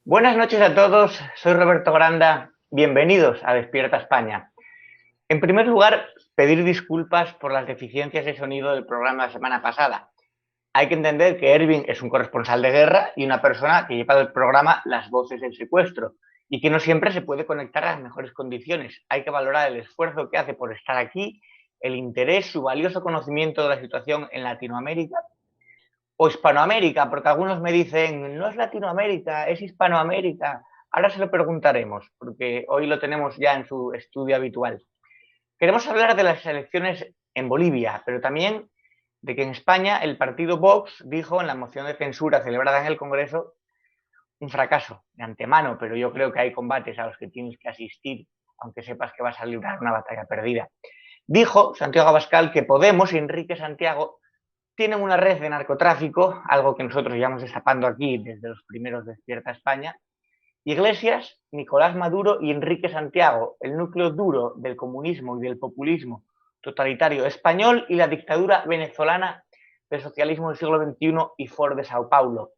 Buenas noches a todos, soy Roberto Granda, bienvenidos a Despierta España. En primer lugar, pedir disculpas por las deficiencias de sonido del programa de la semana pasada. Hay que entender que Ervin es un corresponsal de guerra y una persona que lleva del programa Las Voces del Secuestro y que no siempre se puede conectar a las mejores condiciones. Hay que valorar el esfuerzo que hace por estar aquí, el interés, su valioso conocimiento de la situación en Latinoamérica o Hispanoamérica, porque algunos me dicen, no es Latinoamérica, es Hispanoamérica. Ahora se lo preguntaremos, porque hoy lo tenemos ya en su estudio habitual. Queremos hablar de las elecciones en Bolivia, pero también de que en España el partido Vox dijo en la moción de censura celebrada en el Congreso un fracaso de antemano, pero yo creo que hay combates a los que tienes que asistir, aunque sepas que vas a librar una batalla perdida. Dijo Santiago Abascal que Podemos y Enrique Santiago tienen una red de narcotráfico, algo que nosotros llevamos destapando aquí desde los primeros Despierta España. Iglesias, Nicolás Maduro y Enrique Santiago, el núcleo duro del comunismo y del populismo totalitario español y la dictadura venezolana del socialismo del siglo XXI y Ford de Sao Paulo.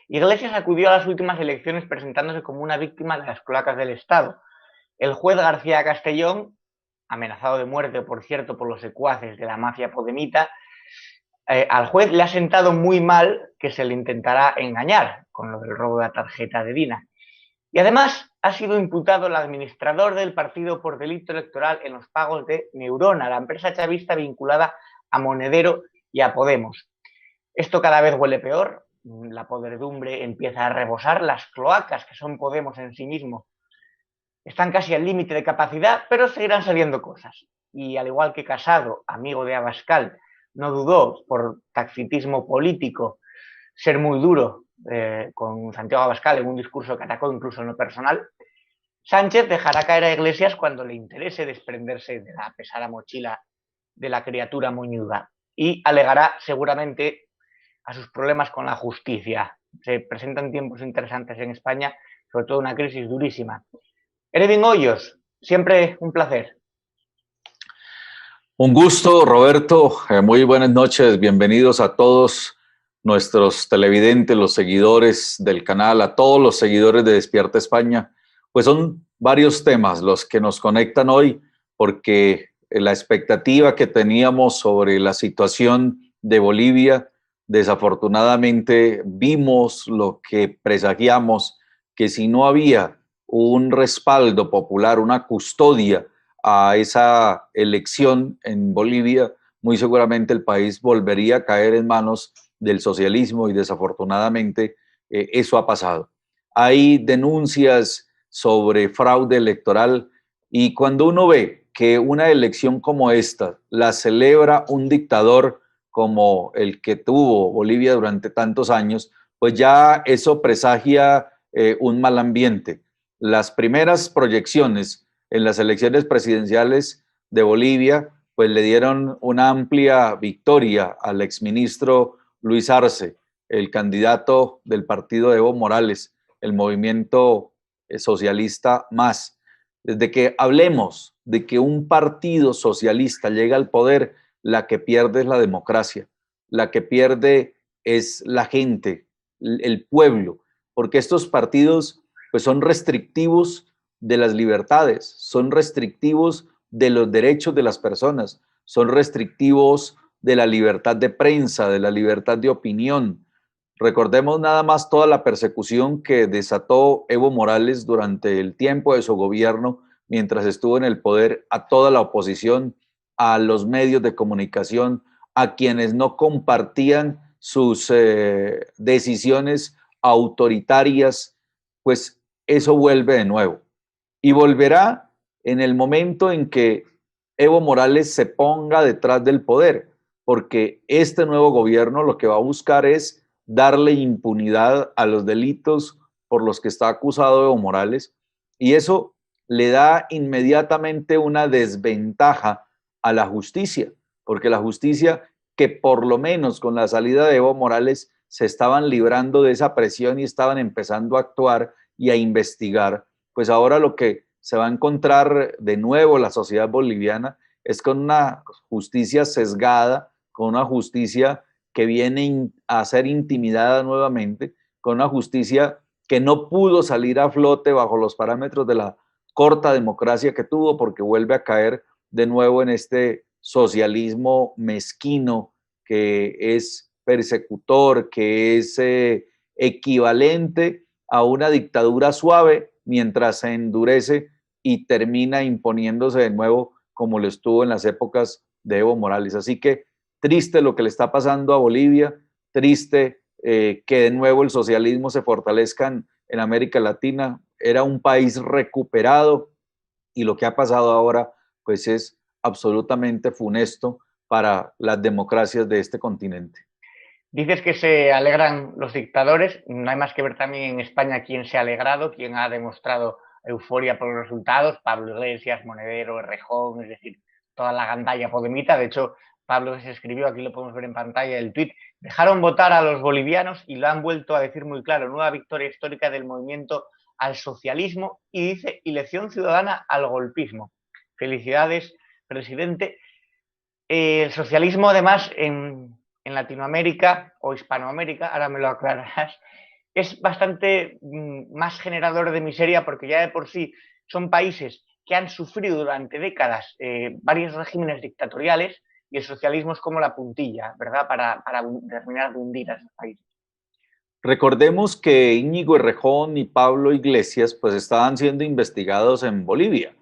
Iglesias acudió a las últimas elecciones presentándose como una víctima de las cloacas del Estado. El juez García Castellón, amenazado de muerte, por cierto, por los secuaces de la mafia podemita, al juez le ha sentado muy mal que se le intentará engañar con lo del robo de la tarjeta de Dina. Y además ha sido imputado el administrador del partido por delito electoral en los pagos de Neurona, la empresa chavista vinculada a Monedero y a Podemos. Esto cada vez huele peor, la podredumbre empieza a rebosar, las cloacas, que son Podemos en sí mismo, están casi al límite de capacidad, pero seguirán saliendo cosas. Y al igual que Casado, amigo de Abascal, no dudó por taxitismo político ser muy duro con Santiago Abascal en un discurso que atacó incluso en lo personal, Sánchez dejará caer a Iglesias cuando le interese desprenderse de la pesada mochila de la criatura moñuda y alegará seguramente a sus problemas con la justicia. Se presentan tiempos interesantes en España, sobre todo una crisis durísima. Ervin Hoyos, siempre un placer. Un gusto, Roberto. Muy buenas noches. Bienvenidos a todos nuestros televidentes, los seguidores del canal, a todos los seguidores de Despierta España. Pues son varios temas los que nos conectan hoy, porque la expectativa que teníamos sobre la situación de Bolivia, desafortunadamente vimos lo que presagiamos, que si no había un respaldo popular, una custodia a esa elección en Bolivia, muy seguramente el país volvería a caer en manos del socialismo y desafortunadamente eso ha pasado. Hay denuncias sobre fraude electoral y cuando uno ve que una elección como esta la celebra un dictador como el que tuvo Bolivia durante tantos años, pues ya eso presagia un mal ambiente. Las primeras proyecciones en las elecciones presidenciales de Bolivia, pues le dieron una amplia victoria al exministro Luis Arce, el candidato del partido de Evo Morales, el movimiento socialista más. Desde que hablemos de que un partido socialista llega al poder, la que pierde es la democracia, la que pierde es la gente, el pueblo, porque estos partidos pues son restrictivos de las libertades, son restrictivos de los derechos de las personas, son restrictivos de la libertad de prensa, de la libertad de opinión. Recordemos nada más toda la persecución que desató Evo Morales durante el tiempo de su gobierno, mientras estuvo en el poder, a toda la oposición, a los medios de comunicación, a quienes no compartían sus decisiones autoritarias, pues eso vuelve de nuevo. Y volverá en el momento en que Evo Morales se ponga detrás del poder, porque este nuevo gobierno lo que va a buscar es darle impunidad a los delitos por los que está acusado Evo Morales, y eso le da inmediatamente una desventaja a la justicia, porque la justicia, que por lo menos con la salida de Evo Morales se estaban librando de esa presión y estaban empezando a actuar y a investigar, pues ahora lo que se va a encontrar de nuevo la sociedad boliviana es con una justicia sesgada, con una justicia que viene a ser intimidada nuevamente, con una justicia que no pudo salir a flote bajo los parámetros de la corta democracia que tuvo, porque vuelve a caer de nuevo en este socialismo mezquino que es persecutor, que es equivalente a una dictadura suave mientras se endurece y termina imponiéndose de nuevo como lo estuvo en las épocas de Evo Morales. Así que triste lo que le está pasando a Bolivia, triste que de nuevo el socialismo se fortalezca en América Latina. Era un país recuperado y lo que ha pasado ahora pues es absolutamente funesto para las democracias de este continente. Dices que se alegran los dictadores, no hay más que ver también en España quién se ha alegrado, quién ha demostrado euforia por los resultados, Pablo Iglesias, Monedero, Errejón, es decir, toda la gandalla podemita. De hecho, Pablo se escribió, aquí lo podemos ver en pantalla, el tuit: dejaron votar a los bolivianos y lo han vuelto a decir muy claro, nueva victoria histórica del movimiento al socialismo, y dice, y lección ciudadana al golpismo. Felicidades, presidente. El socialismo, además, en Latinoamérica o Hispanoamérica, ahora me lo aclararás, es bastante más generador de miseria, porque ya de por sí son países que han sufrido durante décadas varios regímenes dictatoriales, y el socialismo es como la puntilla, ¿verdad?, para terminar de hundir a esos países. Recordemos que Íñigo Errejón y Pablo Iglesias pues estaban siendo investigados en Bolivia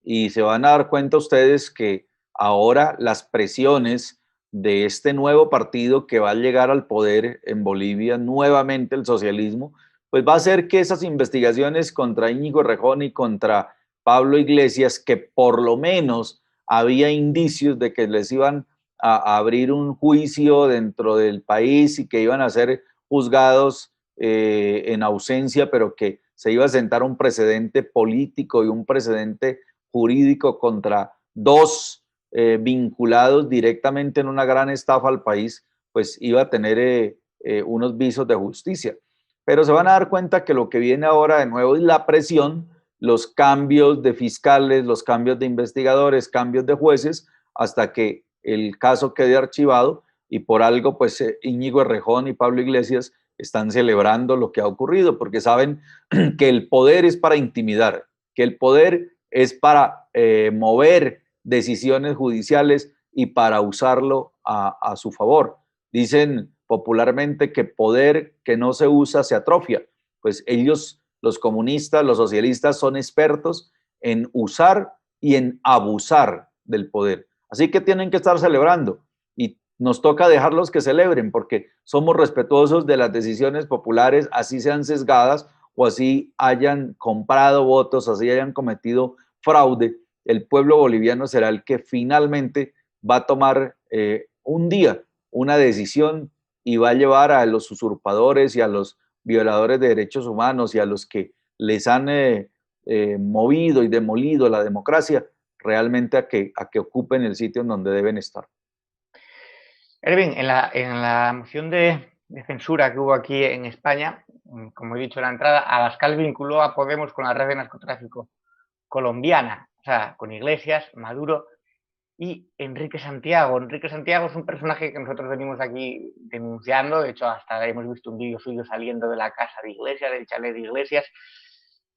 y se van a dar cuenta ustedes que ahora las presiones de este nuevo partido que va a llegar al poder en Bolivia, nuevamente el socialismo, pues va a hacer que esas investigaciones contra Íñigo Errejón y contra Pablo Iglesias, que por lo menos había indicios de que les iban a abrir un juicio dentro del país y que iban a ser juzgados en ausencia, pero que se iba a sentar un precedente político y un precedente jurídico contra dos vinculados directamente en una gran estafa al país, pues iba a tener unos visos de justicia. Pero se van a dar cuenta que lo que viene ahora de nuevo es la presión, los cambios de fiscales, los cambios de investigadores, cambios de jueces, hasta que el caso quede archivado. Y por algo, pues Íñigo Errejón y Pablo Iglesias están celebrando lo que ha ocurrido, porque saben que el poder es para intimidar, que el poder es para mover decisiones judiciales y para usarlo a su favor. Dicen popularmente que poder que no se usa se atrofia. Pues ellos, los comunistas, los socialistas, son expertos en usar y en abusar del poder. Así que tienen que estar celebrando y nos toca dejarlos que celebren, porque somos respetuosos de las decisiones populares, así sean sesgadas o así hayan comprado votos, así hayan cometido fraude. El pueblo boliviano será el que finalmente va a tomar un día una decisión y va a llevar a los usurpadores y a los violadores de derechos humanos y a los que les han movido y demolido la democracia realmente a que ocupen el sitio en donde deben estar. Erwin, en la moción de censura que hubo aquí en España, como he dicho en la entrada, Abascal vinculó a Podemos con la red de narcotráfico colombiana, o sea, con Iglesias, Maduro y Enrique Santiago. Enrique Santiago es un personaje que nosotros venimos aquí denunciando, de hecho hasta hemos visto un vídeo suyo saliendo de la casa de Iglesias, del chalet de Iglesias.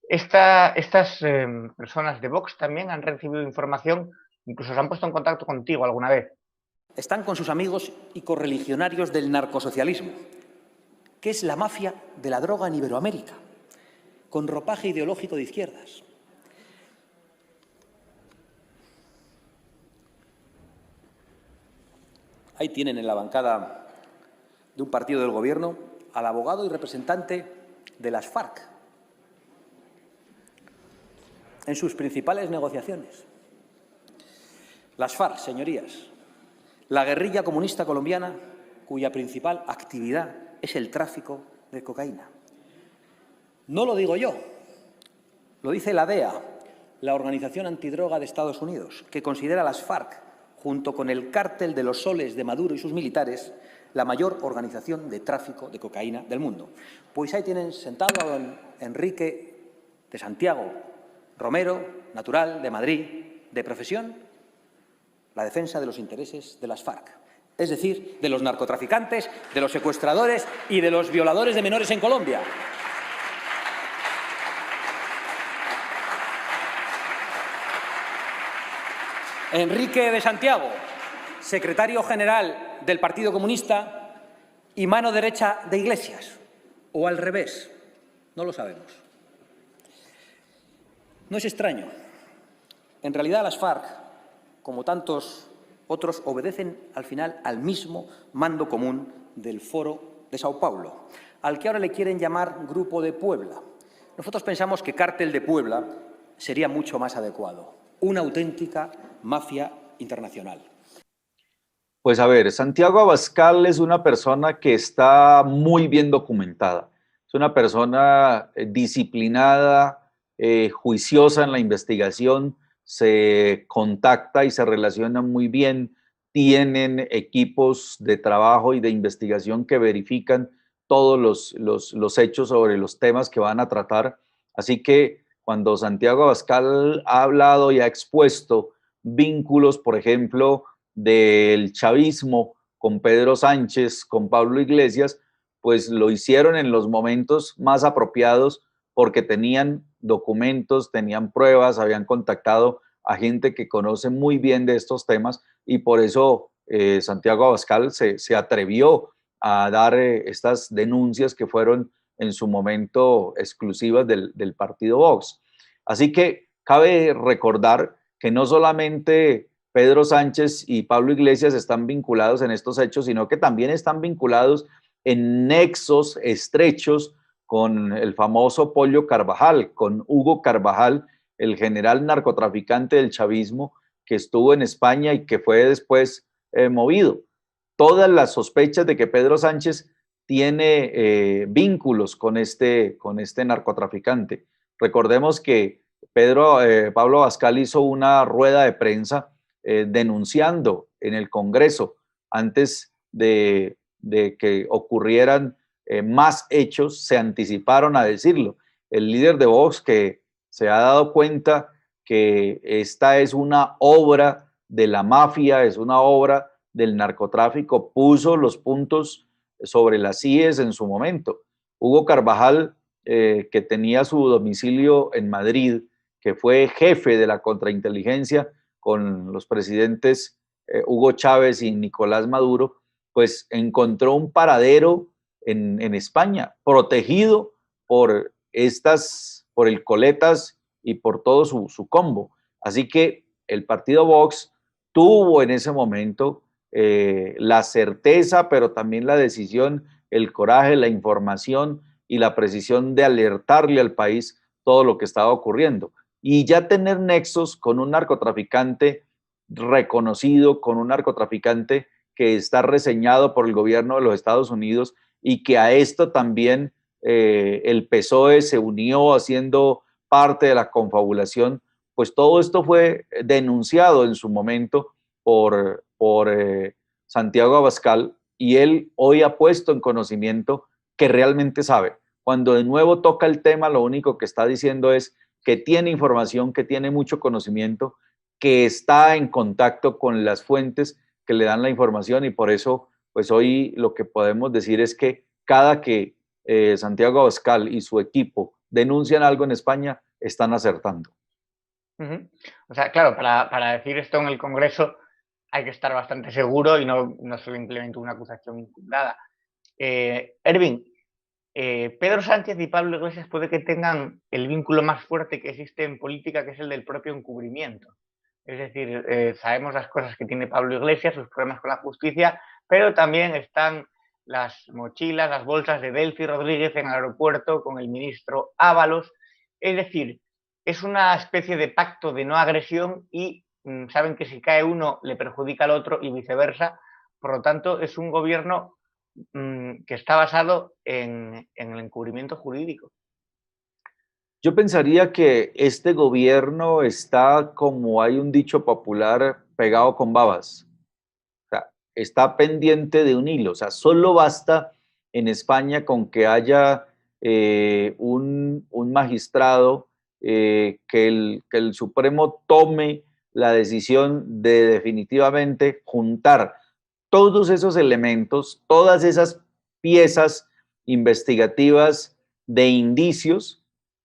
Estas personas de Vox también han recibido información, incluso se han puesto en contacto contigo alguna vez. Están con sus amigos y correligionarios del narcosocialismo, que es la mafia de la droga en Iberoamérica, con ropaje ideológico de izquierdas. Ahí tienen en la bancada de un partido del Gobierno al abogado y representante de las FARC en sus principales negociaciones. Las FARC, señorías, la guerrilla comunista colombiana cuya principal actividad es el tráfico de cocaína. No lo digo yo, lo dice la DEA, la Organización Antidroga de Estados Unidos, que considera a las FARC, junto con el cártel de los soles de Maduro y sus militares, la mayor organización de tráfico de cocaína del mundo. Pues ahí tienen sentado a don Enrique de Santiago Romero, natural de Madrid, de profesión, la defensa de los intereses de las FARC, es decir, de los narcotraficantes, de los secuestradores y de los violadores de menores en Colombia. Enrique de Santiago, secretario general del Partido Comunista y mano derecha de Iglesias, o al revés, no lo sabemos. No es extraño. En realidad las FARC, como tantos otros, obedecen al final al mismo mando común del Foro de Sao Paulo, al que ahora le quieren llamar Grupo de Puebla. Nosotros pensamos que Cártel de Puebla sería mucho más adecuado. Una auténtica mafia internacional. Pues a ver, Santiago Abascal es una persona que está muy bien documentada. Es una persona disciplinada, juiciosa en la investigación, se contacta y se relaciona muy bien. Tienen equipos de trabajo y de investigación que verifican todos los hechos sobre los temas que van a tratar. Así que cuando Santiago Abascal ha hablado y ha expuesto vínculos, por ejemplo, del chavismo con Pedro Sánchez, con Pablo Iglesias, pues lo hicieron en los momentos más apropiados porque tenían documentos, tenían pruebas, habían contactado a gente que conoce muy bien de estos temas y por eso Santiago Abascal se atrevió a dar estas denuncias que fueron en su momento exclusivas del partido Vox. Así que cabe recordar que no solamente Pedro Sánchez y Pablo Iglesias están vinculados en estos hechos, sino que también están vinculados en nexos estrechos con el famoso Pollo Carvajal, con Hugo Carvajal, el general narcotraficante del chavismo que estuvo en España y que fue después movido. Todas las sospechas de que Pedro Sánchez tiene vínculos con este narcotraficante. Recordemos que Pablo Abascal hizo una rueda de prensa denunciando en el Congreso antes de que ocurrieran más hechos, se anticiparon a decirlo. El líder de Vox, que se ha dado cuenta que esta es una obra de la mafia, es una obra del narcotráfico, puso los puntos sobre las IES en su momento. Hugo Carvajal, que tenía su domicilio en Madrid, que fue jefe de la contrainteligencia con los presidentes Hugo Chávez y Nicolás Maduro, pues encontró un paradero en España, protegido por el Coletas y por todo su combo. Así que el partido Vox tuvo en ese momento la certeza, pero también la decisión, el coraje, la información y la precisión de alertarle al país todo lo que estaba ocurriendo. Y ya tener nexos con un narcotraficante reconocido, con un narcotraficante que está reseñado por el gobierno de los Estados Unidos y que a esto también el PSOE se unió haciendo parte de la confabulación, pues todo esto fue denunciado en su momento por Santiago Abascal y él hoy ha puesto en conocimiento que realmente sabe. Cuando de nuevo toca el tema, lo único que está diciendo es que tiene información, que tiene mucho conocimiento, que está en contacto con las fuentes que le dan la información y por eso, pues hoy lo que podemos decir es que cada que Santiago Abascal y su equipo denuncian algo en España, están acertando. O sea, claro, para decir esto en el Congreso hay que estar bastante seguro y no simplemente una acusación infundada. Ervin, Pedro Sánchez y Pablo Iglesias puede que tengan el vínculo más fuerte que existe en política, que es el del propio encubrimiento. Es decir, sabemos las cosas que tiene Pablo Iglesias, sus problemas con la justicia, pero también están las mochilas, las bolsas de Delcy Rodríguez en el aeropuerto con el ministro Ábalos. Es decir, es una especie de pacto de no agresión y saben que si cae uno le perjudica al otro y viceversa. Por lo tanto, es un gobierno que está basado en el encubrimiento jurídico. Yo pensaría que este gobierno está, como hay un dicho popular, pegado con babas. O sea, está pendiente de un hilo. O sea, solo basta en España con que haya un magistrado que el Supremo tome la decisión de definitivamente juntar todos esos elementos, todas esas piezas investigativas de indicios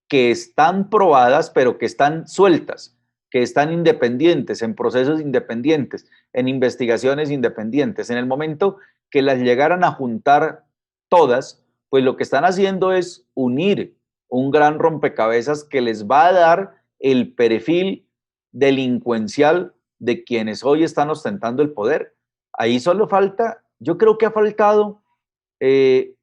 que están probadas, pero que están sueltas. que están independientes, en procesos independientes, en investigaciones independientes. En el momento que las llegaran a juntar todas, pues lo que están haciendo es unir un gran rompecabezas que les va a dar el perfil delincuencial de quienes hoy están ostentando el poder. Ahí solo falta, yo creo que ha faltado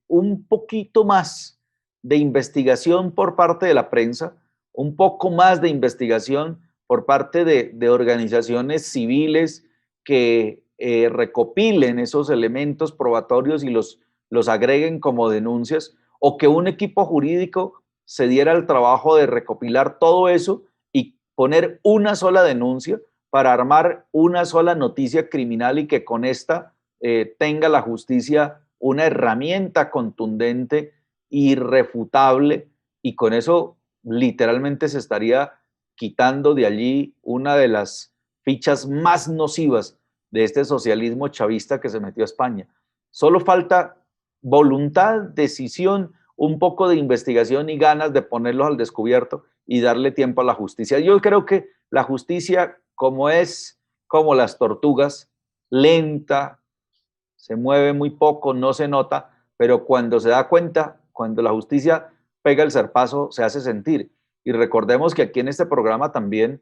un poquito más de investigación por parte de la prensa, un poco más de investigación por parte de organizaciones civiles que recopilen esos elementos probatorios y los agreguen como denuncias, o que un equipo jurídico se diera el trabajo de recopilar todo eso y poner una sola denuncia para armar una sola noticia criminal y que con esta tenga la justicia una herramienta contundente, irrefutable, y con eso literalmente se estaría quitando de allí una de las fichas más nocivas de este socialismo chavista que se metió a España. Solo falta voluntad, decisión, un poco de investigación y ganas de ponerlos al descubierto y darle tiempo a la justicia. Yo creo que la justicia, como es como las tortugas, lenta, se mueve muy poco, no se nota, pero cuando se da cuenta, cuando la justicia pega el zarpazo, se hace sentir. Y recordemos que aquí en este programa también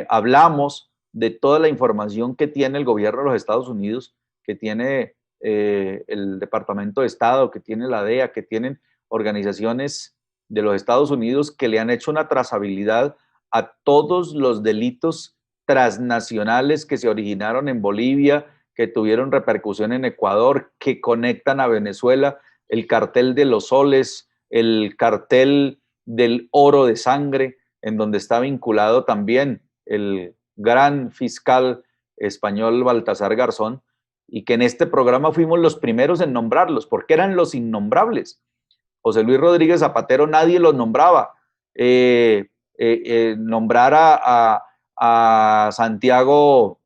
hablamos de toda la información que tiene el gobierno de los Estados Unidos, que tiene el Departamento de Estado, que tiene la DEA, que tienen organizaciones de los Estados Unidos que le han hecho una trazabilidad a todos los delitos transnacionales que se originaron en Bolivia, que tuvieron repercusión en Ecuador, que conectan a Venezuela, el cartel de los soles, el cartel del oro de sangre, en donde está vinculado también el gran fiscal español Baltasar Garzón, y que en este programa fuimos los primeros en nombrarlos, porque eran los innombrables. José Luis Rodríguez Zapatero nadie los nombraba. Nombrar a Santiago,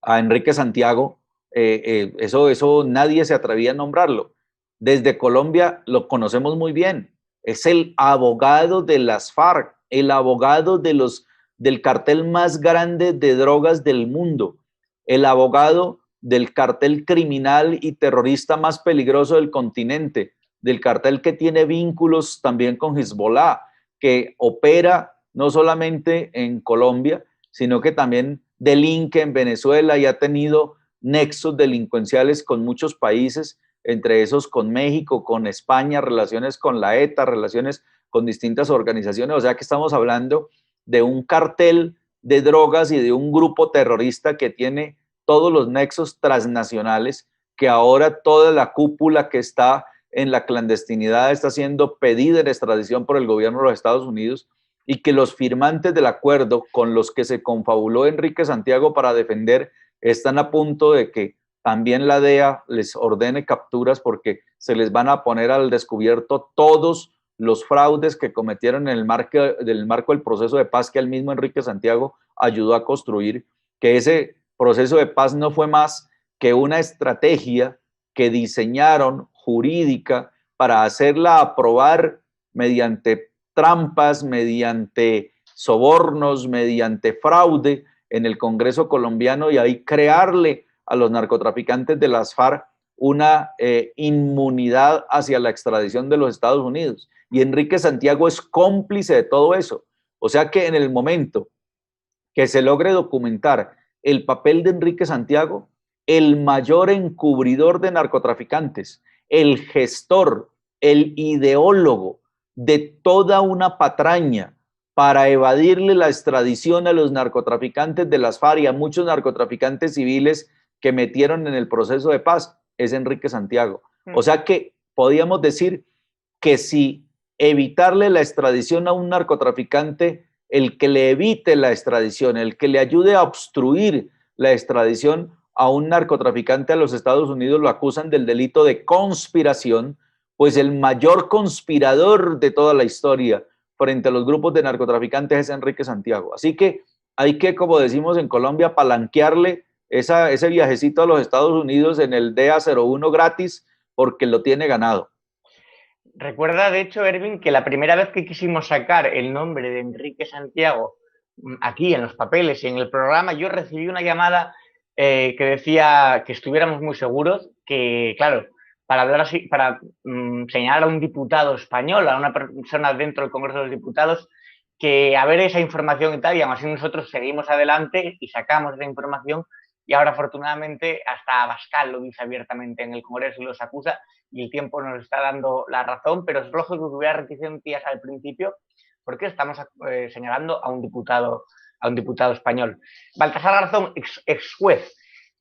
a Enrique Santiago, eso nadie se atrevía a nombrarlo. Desde Colombia lo conocemos muy bien. Es el abogado de las FARC, el abogado del cartel más grande de drogas del mundo, el abogado del cartel criminal y terrorista más peligroso del continente, del cartel que tiene vínculos también con Hezbollah, que opera no solamente en Colombia, sino que también delinque en Venezuela y ha tenido nexos delincuenciales con muchos países, entre esos con México, con España, relaciones con la ETA, relaciones con distintas organizaciones. O sea que estamos hablando de un cartel de drogas y de un grupo terrorista que tiene todos los nexos transnacionales, que ahora toda la cúpula que está en la clandestinidad está siendo pedida en extradición por el gobierno de los Estados Unidos, y que los firmantes del acuerdo con los que se confabuló Enrique Santiago para defender están a punto de que también la DEA les ordene capturas, porque se les van a poner al descubierto todos los fraudes que cometieron en el marco del proceso de paz que el mismo Enrique Santiago ayudó a construir, que ese proceso de paz no fue más que una estrategia que diseñaron jurídica para hacerla aprobar mediante trampas, mediante sobornos, mediante fraude en el Congreso colombiano, y ahí crearle a los narcotraficantes de las FARC una inmunidad hacia la extradición de los Estados Unidos. Y Enrique Santiago es cómplice de todo eso. O sea que en el momento que se logre documentar el papel de Enrique Santiago, el mayor encubridor de narcotraficantes, el gestor, el ideólogo de toda una patraña para evadirle la extradición a los narcotraficantes de las FARC y a muchos narcotraficantes civiles que metieron en el proceso de paz, es Enrique Santiago. O sea que podíamos decir que si evitarle la extradición a un narcotraficante, el que le evite la extradición, el que le ayude a obstruir la extradición a un narcotraficante a los Estados Unidos, lo acusan del delito de conspiración, pues el mayor conspirador de toda la historia frente a los grupos de narcotraficantes es Enrique Santiago. Así que hay que, como decimos en Colombia, palanquearle ese viajecito a los Estados Unidos en el DEA-01 gratis, porque lo tiene ganado. Recuerda, de hecho, Erwin, que la primera vez que quisimos sacar el nombre de Enrique Santiago aquí en los papeles y en el programa, yo recibí una llamada que decía que estuviéramos muy seguros, que claro, para hablar así, para señalar a un diputado español, a una persona dentro del Congreso de los Diputados, que a ver esa información y tal, y aún así nosotros seguimos adelante y sacamos esa información, y ahora afortunadamente hasta Abascal lo dice abiertamente en el Congreso y los acusa, y el tiempo nos está dando la razón, pero es lógico que hubiera reticencias al principio, porque estamos señalando a un diputado español. Baltasar Garzón, ex juez.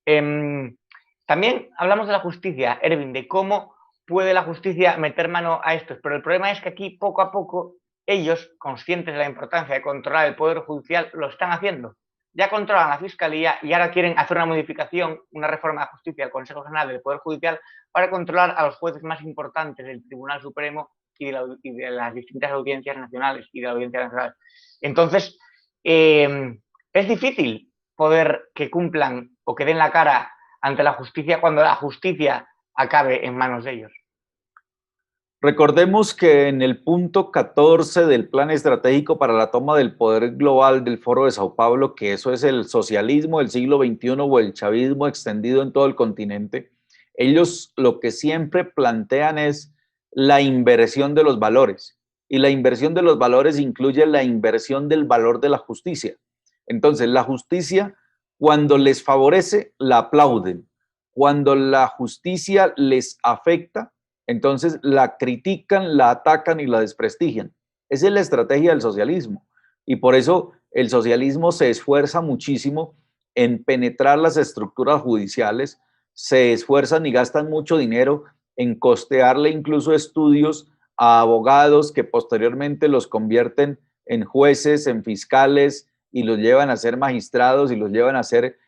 También hablamos de la justicia, Ervin, de cómo puede la justicia meter mano a estos, pero el problema es que aquí poco a poco ellos, conscientes de la importancia de controlar el Poder Judicial, lo están haciendo. Ya controlan la Fiscalía y ahora quieren hacer una modificación, una reforma de justicia del Consejo General del Poder Judicial para controlar a los jueces más importantes del Tribunal Supremo y de las distintas audiencias nacionales y de la Audiencia Nacional. Entonces, es difícil poder que cumplan o que den la cara ante la justicia cuando la justicia acabe en manos de ellos. Recordemos que en el punto 14 del Plan Estratégico para la Toma del Poder Global del Foro de Sao Paulo, que eso es el socialismo del siglo XXI o el chavismo extendido en todo el continente, ellos lo que siempre plantean es la inversión de los valores. Y la inversión de los valores incluye la inversión del valor de la justicia. Entonces, la justicia, cuando les favorece, la aplauden. Cuando la justicia les afecta, entonces la critican, la atacan y la desprestigian. Esa es la estrategia del socialismo. Y por eso el socialismo se esfuerza muchísimo en penetrar las estructuras judiciales, se esfuerzan y gastan mucho dinero en costearle incluso estudios a abogados que posteriormente los convierten en jueces, en fiscales y los llevan a ser magistrados y los llevan a ser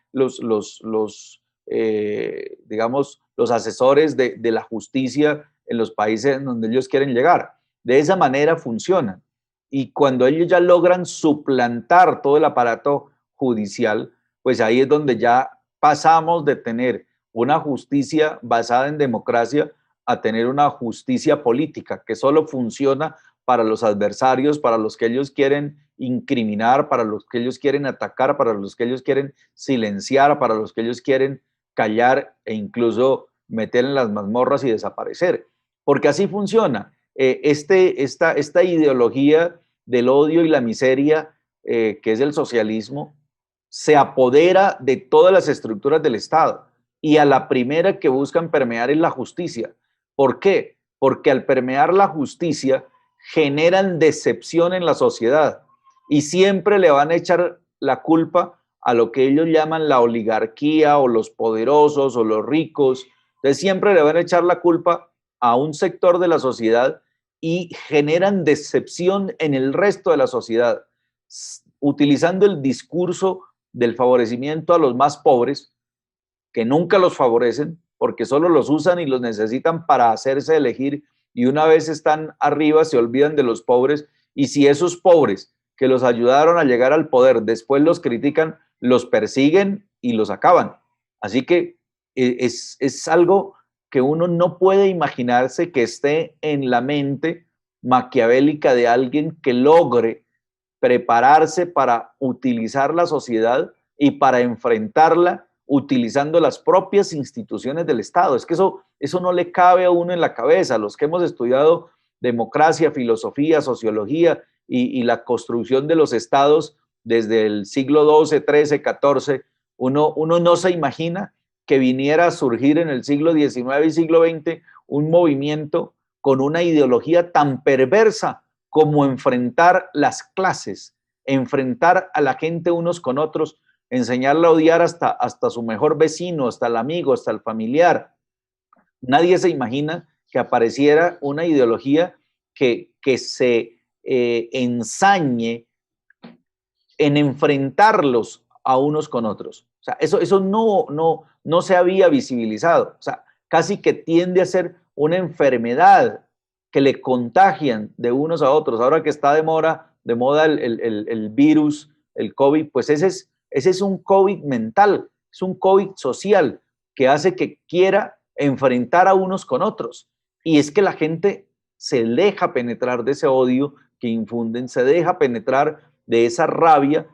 digamos, los asesores de la justicia en los países donde ellos quieren llegar. De esa manera funcionan. Y cuando ellos ya logran suplantar todo el aparato judicial, pues ahí es donde ya pasamos de tener una justicia basada en democracia a tener una justicia política que solo funciona para los adversarios, para los que ellos quieren incriminar, para los que ellos quieren atacar, para los que ellos quieren silenciar, para los que ellos quieren callar e incluso meter en las mazmorras y desaparecer. Porque así funciona. Esta ideología del odio y la miseria, que es el socialismo, se apodera de todas las estructuras del Estado y a la primera que buscan permear es la justicia. ¿Por qué? Porque al permear la justicia generan decepción en la sociedad y siempre le van a echar la culpa a lo que ellos llaman la oligarquía o los poderosos o los ricos. Entonces siempre le van a echar la culpa a un sector de la sociedad y generan decepción en el resto de la sociedad, utilizando el discurso del favorecimiento a los más pobres, que nunca los favorecen, porque solo los usan y los necesitan para hacerse elegir, y una vez están arriba se olvidan de los pobres, y si esos pobres que los ayudaron a llegar al poder después los critican, los persiguen y los acaban. Así que es algo que uno no puede imaginarse que esté en la mente maquiavélica de alguien que logre prepararse para utilizar la sociedad y para enfrentarla utilizando las propias instituciones del Estado. Es que eso no le cabe a uno en la cabeza. Los que hemos estudiado democracia, filosofía, sociología y la construcción de los estados desde el siglo XII, XIII, XIV, uno no se imagina que viniera a surgir en el siglo XIX y siglo XX un movimiento con una ideología tan perversa como enfrentar las clases, enfrentar a la gente unos con otros, enseñarle a odiar hasta su mejor vecino, hasta el amigo, hasta el familiar. Nadie se imagina que apareciera una ideología que se ensañe en enfrentarlos a unos con otros. O sea, eso no se había visibilizado. O sea, casi que tiende a ser una enfermedad que le contagian de unos a otros. Ahora que está de moda el virus, el COVID, pues ese es un COVID mental, es un COVID social que hace que quiera enfrentar a unos con otros. Y es que la gente se deja penetrar de ese odio que infunden, se deja penetrar de esa rabia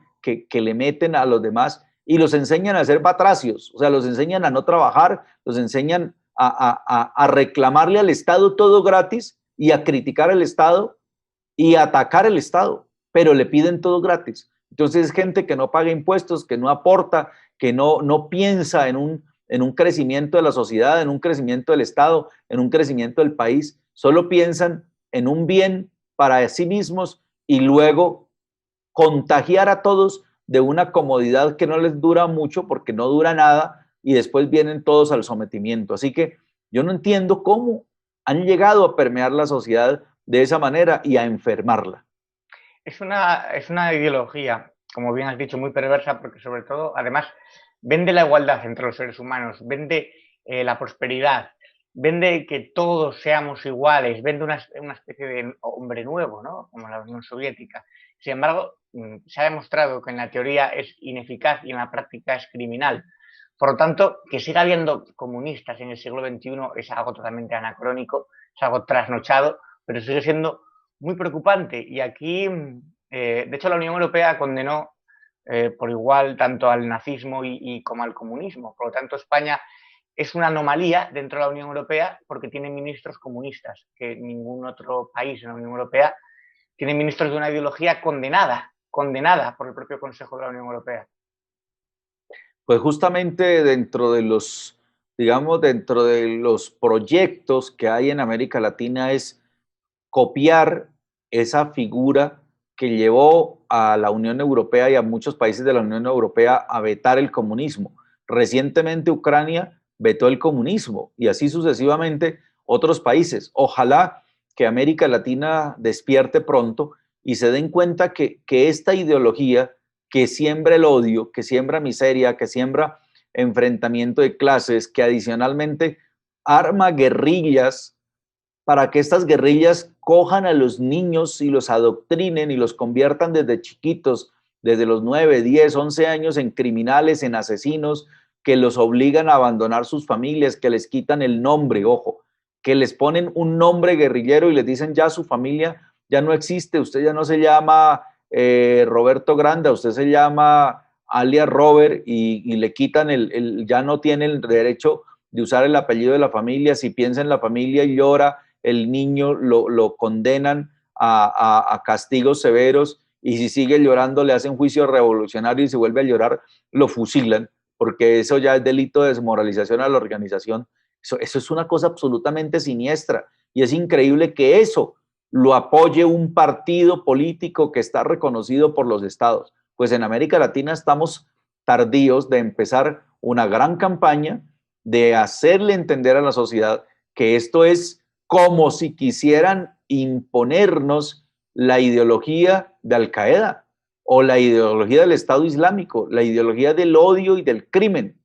que le meten a los demás y los enseñan a ser batracios, o sea, los enseñan a no trabajar, los enseñan a reclamarle al Estado todo gratis y a criticar al Estado y a atacar el Estado, pero le piden todo gratis. Entonces es gente que no paga impuestos, que no aporta, que no piensa en un crecimiento de la sociedad, en un crecimiento del Estado, en un crecimiento del país, solo piensan en un bien para sí mismos y luego contagiar a todos de una comodidad que no les dura mucho porque no dura nada y después vienen todos al sometimiento. Así que yo no entiendo cómo han llegado a permear la sociedad de esa manera y a enfermarla. Es una ideología, como bien has dicho, muy perversa porque sobre todo, además, vende la igualdad entre los seres humanos, vende la prosperidad, vende que todos seamos iguales, vende una especie de hombre nuevo, ¿no? Como la Unión Soviética. Sin embargo, se ha demostrado que en la teoría es ineficaz y en la práctica es criminal. Por lo tanto, que siga habiendo comunistas en el siglo XXI es algo totalmente anacrónico, es algo trasnochado, pero sigue siendo muy preocupante. Y aquí, de hecho, la Unión Europea condenó por igual tanto al nazismo y como al comunismo. Por lo tanto, España es una anomalía dentro de la Unión Europea porque tiene ministros comunistas, que ningún otro país en la Unión Europea tiene ministros de una ideología condenada por el propio Consejo de la Unión Europea. Pues justamente dentro de los, digamos, dentro de los proyectos que hay en América Latina es copiar esa figura que llevó a la Unión Europea y a muchos países de la Unión Europea a vetar el comunismo. Recientemente Ucrania vetó el comunismo y así sucesivamente otros países. Ojalá que América Latina despierte pronto y se den cuenta que esta ideología que siembra el odio, que siembra miseria, que siembra enfrentamiento de clases, que adicionalmente arma guerrillas para que estas guerrillas cojan a los niños y los adoctrinen y los conviertan desde chiquitos, desde los 9, 10, 11 años en criminales, en asesinos, que los obligan a abandonar sus familias, que les quitan el nombre, ojo, que les ponen un nombre guerrillero y les dicen ya su familia ya no existe, usted ya no se llama Roberto Granda, usted se llama alias Robert y le quitan ya no tiene el derecho de usar el apellido de la familia, si piensa en la familia y llora, el niño lo condenan a castigos severos y si sigue llorando le hacen juicio revolucionario y si vuelve a llorar lo fusilan, porque eso ya es delito de desmoralización a la organización. Eso es una cosa absolutamente siniestra y es increíble que eso lo apoye un partido político que está reconocido por los estados. Pues en América Latina estamos tardíos de empezar una gran campaña de hacerle entender a la sociedad que esto es como si quisieran imponernos la ideología de Al Qaeda o la ideología del Estado Islámico, la ideología del odio y del crimen.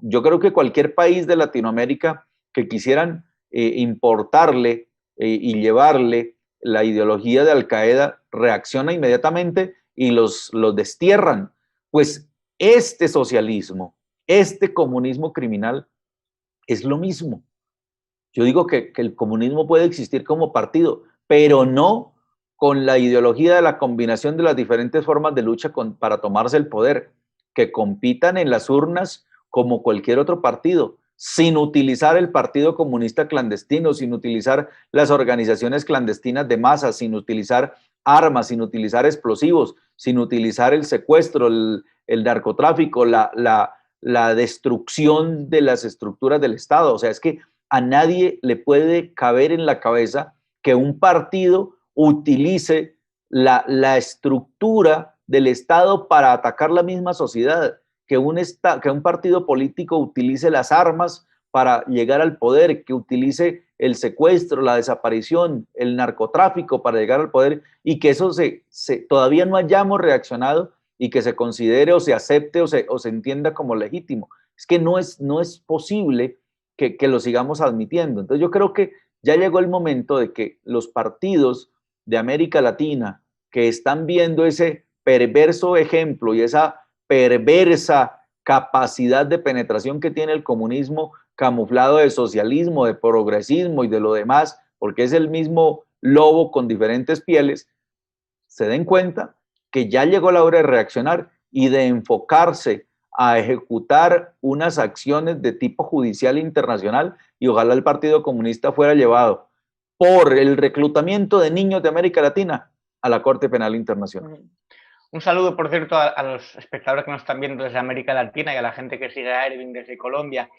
Yo creo que cualquier país de Latinoamérica que quisieran importarle y llevarle la ideología de Al Qaeda reacciona inmediatamente y los destierran. Pues este socialismo, este comunismo criminal es lo mismo. Yo digo que el comunismo puede existir como partido, pero no con la ideología de la combinación de las diferentes formas de lucha para tomarse el poder, que compitan en las urnas como cualquier otro partido, sin utilizar el Partido Comunista clandestino, sin utilizar las organizaciones clandestinas de masa, sin utilizar armas, sin utilizar explosivos, sin utilizar el secuestro, el narcotráfico, la destrucción de las estructuras del Estado. O sea, es que a nadie le puede caber en la cabeza que un partido utilice la estructura del Estado para atacar la misma sociedad, que un partido político utilice las armas para llegar al poder, que utilice el secuestro, la desaparición, el narcotráfico para llegar al poder y que eso todavía no hayamos reaccionado y que se considere o se acepte o se entienda como legítimo. Es que no es posible que lo sigamos admitiendo. Entonces yo creo que ya llegó el momento de que los partidos de América Latina que están viendo ese perverso ejemplo y esa perversa capacidad de penetración que tiene el comunismo camuflado de socialismo, de progresismo y de lo demás, porque es el mismo lobo con diferentes pieles, se den cuenta que ya llegó la hora de reaccionar y de enfocarse a ejecutar unas acciones de tipo judicial internacional, y ojalá el Partido Comunista fuera llevado por el reclutamiento de niños de América Latina a la Corte Penal Internacional. Un saludo, por cierto, a los espectadores que nos están viendo desde América Latina y a la gente que sigue a Erwin desde Colombia.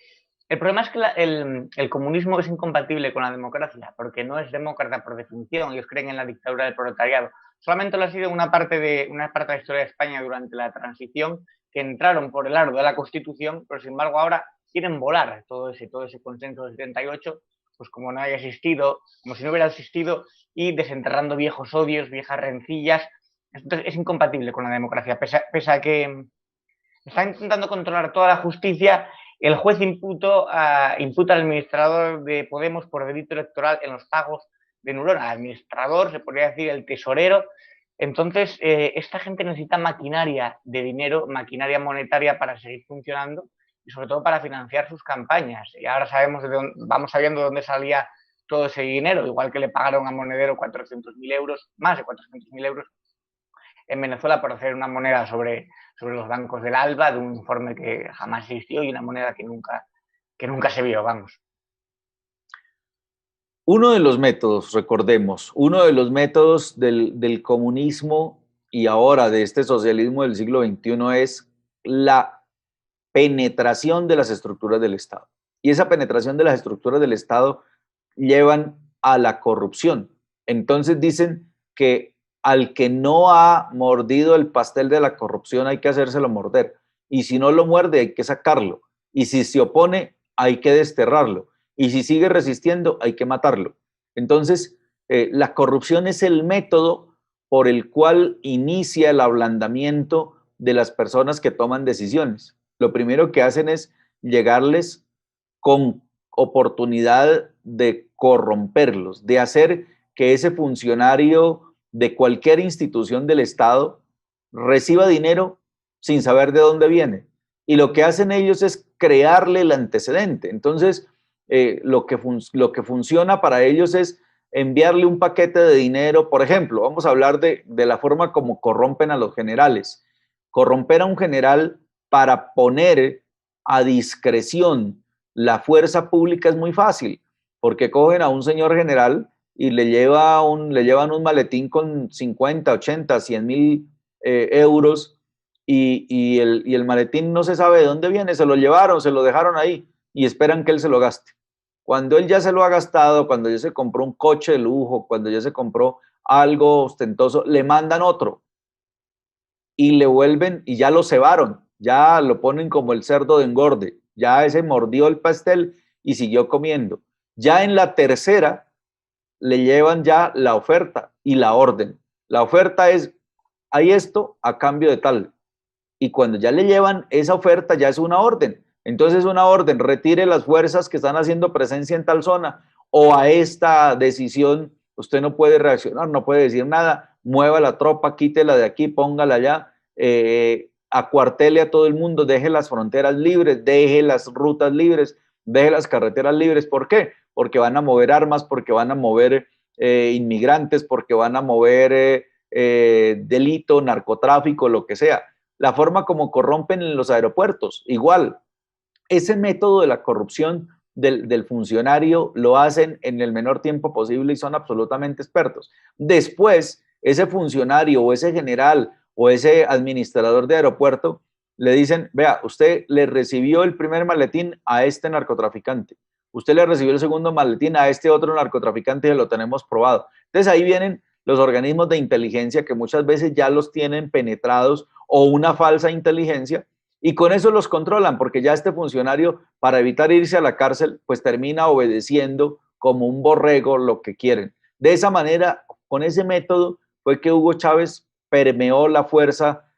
El problema es que el comunismo es incompatible con la democracia, porque no es demócrata por definición. Ellos creen en la dictadura del proletariado. Solamente lo ha sido una parte de la historia de España durante la transición, que entraron por el aro de la Constitución, pero sin embargo ahora quieren volar todo ese consenso del 78, pues como no haya existido, como si no hubiera existido, y desenterrando viejos odios, viejas rencillas. Entonces es incompatible con la democracia, pese a que está intentando controlar toda la justicia. El juez imputa al administrador de Podemos por delito electoral en los pagos de Nurona. Al administrador, se podría decir el tesorero. Entonces, esta gente necesita maquinaria de dinero, maquinaria monetaria para seguir funcionando y sobre todo para financiar sus campañas. Y ahora vamos sabiendo de dónde salía todo ese dinero, igual que le pagaron a Monedero 400.000 euros, más de 400.000 euros en Venezuela por hacer una moneda sobre los bancos del ALBA, de un informe que jamás existió y una moneda que nunca se vio, vamos. Uno de los métodos, recordemos, uno de los métodos del comunismo y ahora de este socialismo del siglo XXI es la penetración de las estructuras del Estado. Y esa penetración de las estructuras del Estado llevan a la corrupción. Entonces dicen que al que no ha mordido el pastel de la corrupción hay que hacérselo morder. Y si no lo muerde hay que sacarlo. Y si se opone hay que desterrarlo. Y si sigue resistiendo hay que matarlo. Entonces, la corrupción es el método por el cual inicia el ablandamiento de las personas que toman decisiones. Lo primero que hacen es llegarles con oportunidad de corromperlos, de hacer que ese funcionario de cualquier institución del Estado reciba dinero sin saber de dónde viene. Y lo que hacen ellos es crearle el antecedente. Entonces, lo que funciona para ellos es enviarle un paquete de dinero. Por ejemplo, vamos a hablar de la forma como corrompen a los generales. Corromper a un general para poner a discreción la fuerza pública es muy fácil, porque cogen a un señor general y le llevan un maletín con 50, 80, 100.000 euros y el maletín no se sabe de dónde viene, se lo llevaron, se lo dejaron ahí y esperan que él se lo gaste. Cuando él ya se lo ha gastado, cuando ya se compró un coche de lujo, cuando ya se compró algo ostentoso, le mandan otro y le vuelven y ya lo cebaron, ya lo ponen como el cerdo de engorde, ya ese mordió el pastel y siguió comiendo. Ya en la tercera le llevan ya la oferta y la orden. La oferta es, hay esto a cambio de tal. Y cuando ya le llevan esa oferta, ya es una orden. Entonces es una orden, retire las fuerzas que están haciendo presencia en tal zona, o a esta decisión usted no puede reaccionar, no puede decir nada, mueva la tropa, quítela de aquí, póngala allá, acuartele a todo el mundo, deje las fronteras libres, deje las rutas libres, deje las carreteras libres. ¿Por qué? Porque van a mover armas, porque van a mover inmigrantes, porque van a mover delito, narcotráfico, lo que sea. La forma como corrompen en los aeropuertos, igual. Ese método de la corrupción del funcionario lo hacen en el menor tiempo posible y son absolutamente expertos. Después, ese funcionario o ese general o ese administrador de aeropuerto le dicen, vea, usted le recibió el primer maletín a este narcotraficante, usted le recibió el segundo maletín a este otro narcotraficante y lo tenemos probado. Entonces ahí vienen los organismos de inteligencia que muchas veces ya los tienen penetrados o una falsa inteligencia y con eso los controlan porque ya este funcionario, para evitar irse a la cárcel, pues termina obedeciendo como un borrego lo que quieren. De esa manera, con ese método, fue que Hugo Chávez permeó la fuerza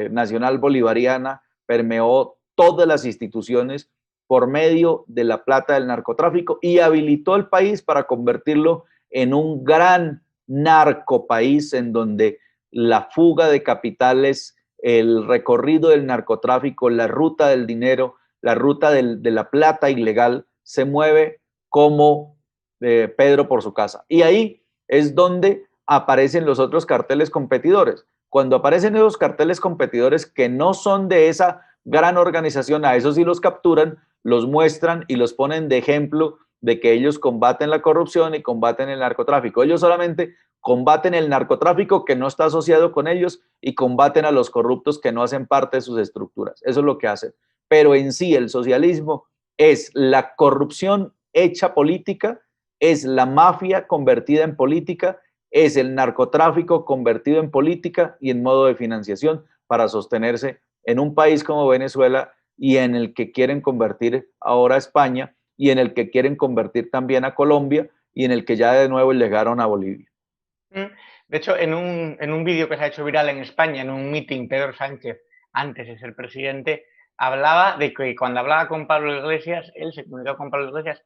nacional bolivariana, permeó todas las instituciones por medio de la plata del narcotráfico y habilitó el país para convertirlo en un gran narcopaís en donde la fuga de capitales, el recorrido del narcotráfico, la ruta del dinero, la ruta de la plata ilegal se mueve como Pedro por su casa. Y ahí es donde aparecen los otros carteles competidores. Cuando aparecen esos carteles competidores que no son de esa gran organización, a esos sí los capturan, los muestran y los ponen de ejemplo de que ellos combaten la corrupción y combaten el narcotráfico. Ellos solamente combaten el narcotráfico que no está asociado con ellos y combaten a los corruptos que no hacen parte de sus estructuras. Eso es lo que hacen. Pero en sí el socialismo es la corrupción hecha política, es la mafia convertida en política, es el narcotráfico convertido en política y en modo de financiación para sostenerse en un país como Venezuela y en el que quieren convertir ahora a España y en el que quieren convertir también a Colombia y en el que ya de nuevo llegaron a Bolivia. De hecho, en un vídeo que se ha hecho viral en España, en un meeting, Pedro Sánchez, antes de ser presidente, hablaba de que cuando hablaba con Pablo Iglesias, él se comunicó con Pablo Iglesias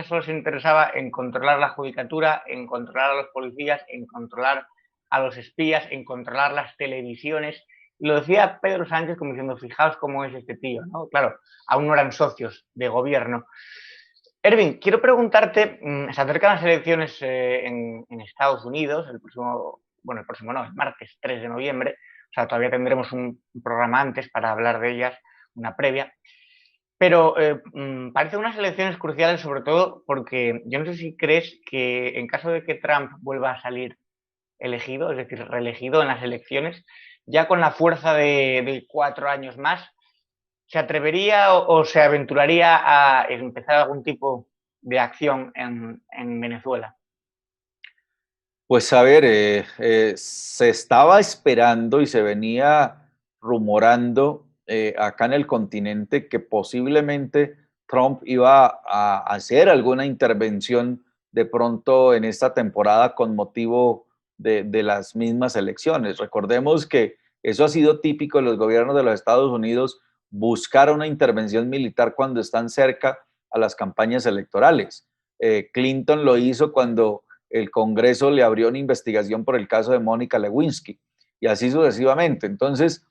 solo se interesaba en controlar la judicatura, en controlar a los policías, en controlar a los espías, en controlar las televisiones. Y lo decía Pedro Sánchez como diciendo, fijaos cómo es este tío, ¿no? Claro, aún no eran socios de gobierno. Ervin, quiero preguntarte, se acercan las elecciones en Estados Unidos, el próximo no, el martes 3 de noviembre, o sea, todavía tendremos un programa antes para hablar de ellas, una previa, pero parecen unas elecciones cruciales sobre todo porque yo no sé si crees que en caso de que Trump vuelva a salir elegido, es decir, reelegido en las elecciones, ya con la fuerza de 4 años más, ¿se atrevería o se aventuraría a empezar algún tipo de acción en Venezuela? Pues a ver, se estaba esperando y se venía rumorando acá en el continente que posiblemente Trump iba a hacer alguna intervención de pronto en esta temporada con motivo de las mismas elecciones. Recordemos que eso ha sido típico de los gobiernos de los Estados Unidos, buscar una intervención militar cuando están cerca a las campañas electorales. Clinton lo hizo cuando el Congreso le abrió una investigación por el caso de Mónica Lewinsky y así sucesivamente. Entonces,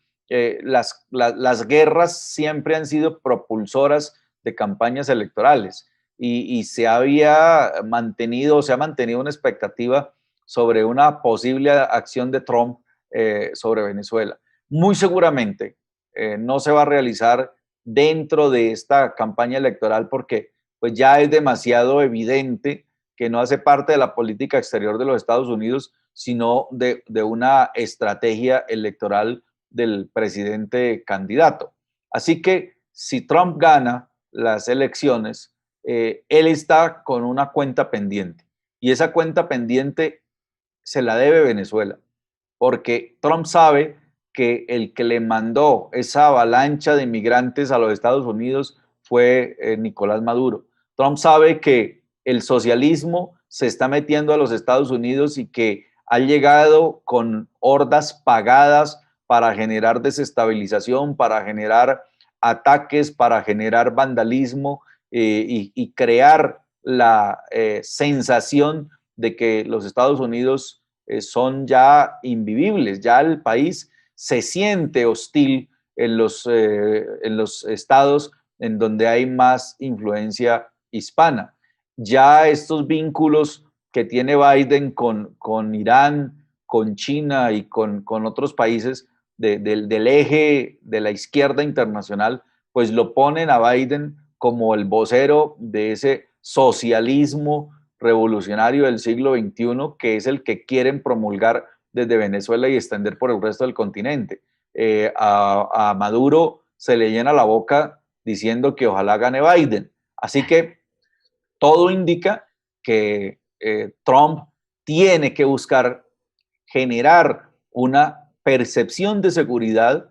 las guerras siempre han sido propulsoras de campañas electorales y se ha mantenido una expectativa sobre una posible acción de Trump sobre Venezuela. Muy seguramente no se va a realizar dentro de esta campaña electoral porque pues ya es demasiado evidente que no hace parte de la política exterior de los Estados Unidos, sino de una estrategia electoral del presidente candidato. Así que si Trump gana las elecciones, él está con una cuenta pendiente y esa cuenta pendiente se la debe Venezuela, porque Trump sabe que el que le mandó esa avalancha de inmigrantes a los Estados Unidos fue Nicolás Maduro. Trump sabe que el socialismo se está metiendo a los Estados Unidos y que ha llegado con hordas pagadas para generar desestabilización, para generar ataques, para generar vandalismo y crear la sensación de que los Estados Unidos son ya invivibles, ya el país se siente hostil en los estados en donde hay más influencia hispana. Ya estos vínculos que tiene Biden con Irán, con China y con otros países del eje de la izquierda internacional, pues lo ponen a Biden como el vocero de ese socialismo revolucionario del siglo XXI, que es el que quieren promulgar desde Venezuela y extender por el resto del continente. A Maduro se le llena la boca diciendo que ojalá gane Biden. Así que todo indica que Trump tiene que buscar generar una percepción de seguridad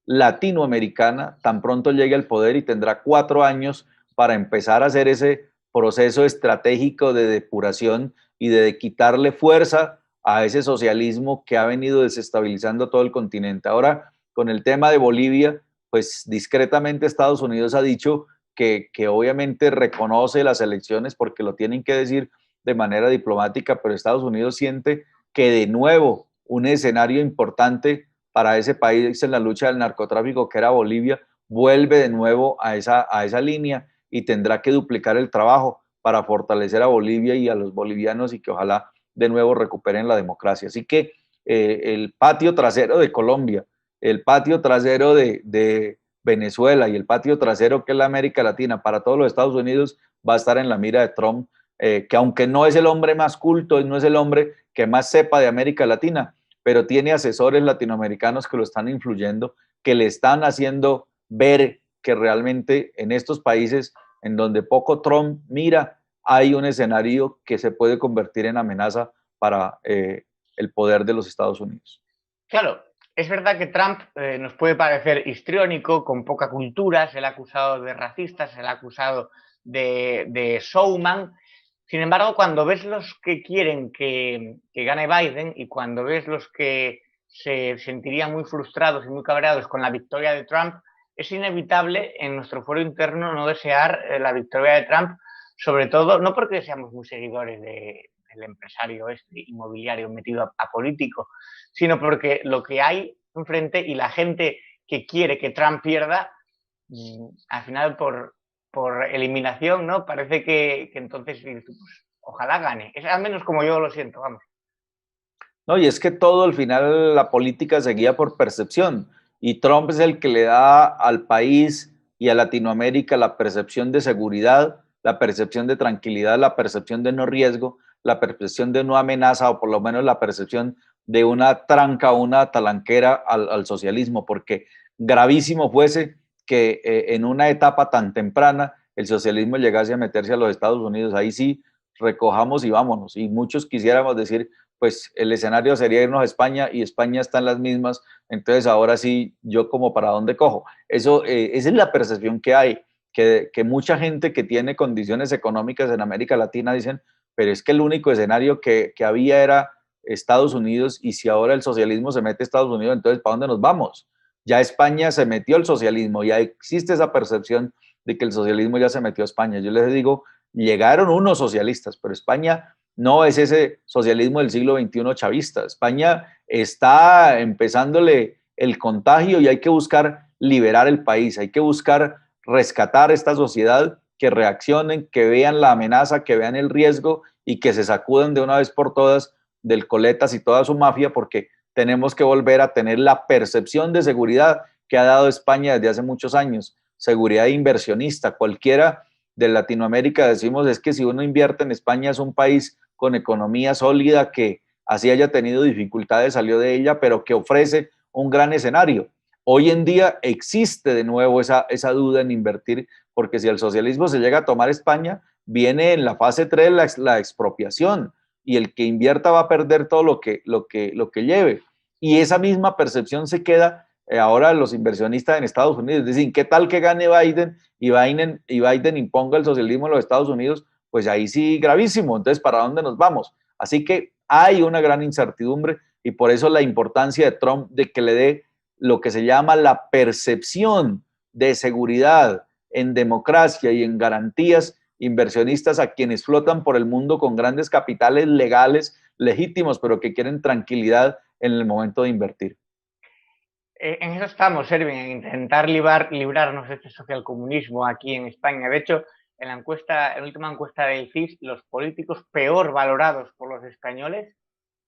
latinoamericana tan pronto llegue al poder y tendrá 4 años para empezar a hacer ese proceso estratégico de depuración y de quitarle fuerza a ese socialismo que ha venido desestabilizando todo el continente. Ahora, con el tema de Bolivia, pues discretamente Estados Unidos ha dicho que obviamente reconoce las elecciones porque lo tienen que decir de manera diplomática, pero Estados Unidos siente que de nuevo un escenario importante para ese país en la lucha del narcotráfico, que era Bolivia, vuelve de nuevo a esa línea y tendrá que duplicar el trabajo para fortalecer a Bolivia y a los bolivianos y que ojalá de nuevo recuperen la democracia. Así que el patio trasero de Colombia, el patio trasero de Venezuela y el patio trasero que es la América Latina para todos los Estados Unidos va a estar en la mira de Trump, que aunque no es el hombre más culto, no es el hombre que más sepa de América Latina, pero tiene asesores latinoamericanos que lo están influyendo, que le están haciendo ver que realmente en estos países en donde poco Trump mira, hay un escenario que se puede convertir en amenaza para el poder de los Estados Unidos. Claro, es verdad que Trump nos puede parecer histriónico, con poca cultura, se le ha acusado de racista, se le ha acusado de showman. Sin embargo, cuando ves los que quieren que gane Biden y cuando ves los que se sentirían muy frustrados y muy cabreados con la victoria de Trump, es inevitable en nuestro foro interno no desear la victoria de Trump, sobre todo, no porque seamos muy seguidores del empresario inmobiliario metido a político, sino porque lo que hay enfrente y la gente que quiere que Trump pierda, al final por eliminación, ¿no? Parece que entonces pues, ojalá gane. Es al menos como yo lo siento, vamos. No, y es que todo al final la política se guía por percepción y Trump es el que le da al país y a Latinoamérica la percepción de seguridad, la percepción de tranquilidad, la percepción de no riesgo, la percepción de no amenaza o por lo menos la percepción de una tranca o una talanquera al socialismo, porque gravísimo fuese que en una etapa tan temprana el socialismo llegase a meterse a los Estados Unidos. Ahí sí, recojamos y vámonos. Y muchos quisiéramos decir, pues el escenario sería irnos a España y España está en las mismas, entonces ahora sí, yo como para dónde cojo. Eso, esa es la percepción que hay, que mucha gente que tiene condiciones económicas en América Latina dicen, pero es que el único escenario que había era Estados Unidos y si ahora el socialismo se mete a Estados Unidos, entonces ¿para dónde nos vamos? Ya España se metió al socialismo, ya existe esa percepción de que el socialismo ya se metió a España. Yo les digo, llegaron unos socialistas, pero España no es ese socialismo del siglo XXI chavista. España está empezándole el contagio y hay que buscar liberar el país, hay que buscar rescatar esta sociedad, que reaccionen, que vean la amenaza, que vean el riesgo y que se sacudan de una vez por todas del Coletas y toda su mafia, porque tenemos que volver a tener la percepción de seguridad que ha dado España desde hace muchos años, seguridad inversionista. Cualquiera de Latinoamérica decimos es que si uno invierte en España es un país con economía sólida que así haya tenido dificultades, salió de ella, pero que ofrece un gran escenario. Hoy en día existe de nuevo esa duda en invertir, porque si el socialismo se llega a tomar España, viene en la fase 3 la expropiación y el que invierta va a perder todo lo que lleve. Y esa misma percepción se queda ahora los inversionistas en Estados Unidos. Dicen, ¿qué tal que gane Biden y Biden imponga el socialismo en los Estados Unidos? Pues ahí sí, gravísimo. Entonces, ¿para dónde nos vamos? Así que hay una gran incertidumbre y por eso la importancia de Trump de que le dé lo que se llama la percepción de seguridad en democracia y en garantías inversionistas a quienes flotan por el mundo con grandes capitales legales, legítimos, pero que quieren tranquilidad en el momento de invertir. En eso estamos, Erwin, en intentar librarnos de este socialcomunismo aquí en España. De hecho, en la última encuesta del CIS, los políticos peor valorados por los españoles,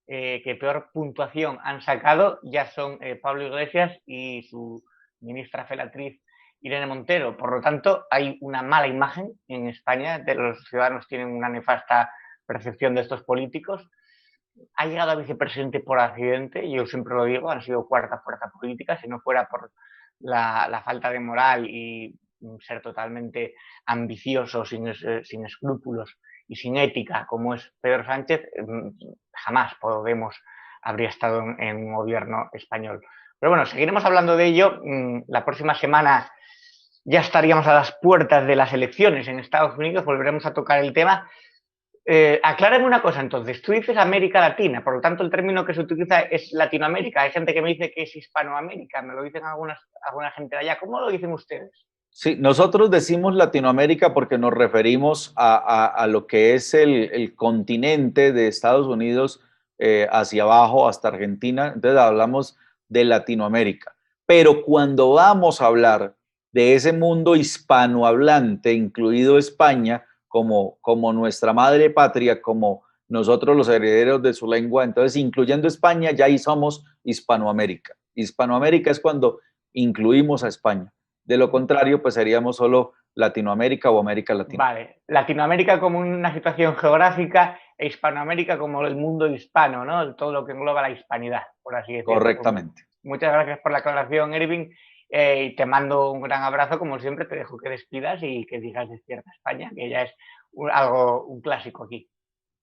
que peor puntuación han sacado, ya son Pablo Iglesias y su ministra felatriz Irene Montero. Por lo tanto, hay una mala imagen en España, los ciudadanos tienen una nefasta percepción de estos políticos. Ha llegado a vicepresidente por accidente, yo siempre lo digo, han sido cuarta fuerza política, si no fuera por la falta de moral y ser totalmente ambicioso, sin escrúpulos y sin ética, como es Pedro Sánchez, jamás Podemos habría estado en un gobierno español. Pero bueno, seguiremos hablando de ello. La próxima semana ya estaríamos a las puertas de las elecciones en Estados Unidos, volveremos a tocar el tema. Aclárame una cosa, entonces, tú dices América Latina, por lo tanto el término que se utiliza es Latinoamérica. Hay gente que me dice que es Hispanoamérica, me lo dicen alguna gente de allá. ¿Cómo lo dicen ustedes? Sí, nosotros decimos Latinoamérica porque nos referimos a lo que es el continente de Estados Unidos hacia abajo hasta Argentina, entonces hablamos de Latinoamérica. Pero cuando vamos a hablar de ese mundo hispanohablante, incluido España, como nuestra madre patria, como nosotros los herederos de su lengua, entonces incluyendo España, ya ahí somos Hispanoamérica. Hispanoamérica es cuando incluimos a España. De lo contrario, pues seríamos solo Latinoamérica o América Latina. Vale, Latinoamérica como una situación geográfica e Hispanoamérica como el mundo hispano, ¿no? Todo lo que engloba la hispanidad, por así decirlo. Correctamente. Muchas gracias por la aclaración, Irving. Y te mando un gran abrazo, como siempre, te dejo que despidas y que digas Despierta España, que ya es un clásico aquí.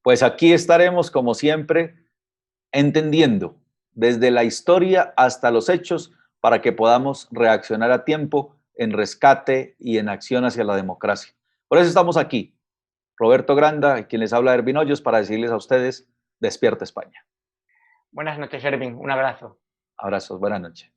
Pues aquí estaremos, como siempre, entendiendo desde la historia hasta los hechos para que podamos reaccionar a tiempo en rescate y en acción hacia la democracia. Por eso estamos aquí. Roberto Granda, quien les habla de Ervin Hoyos, para decirles a ustedes, Despierta España. Buenas noches, Irving. Un abrazo. Abrazos, buenas noches.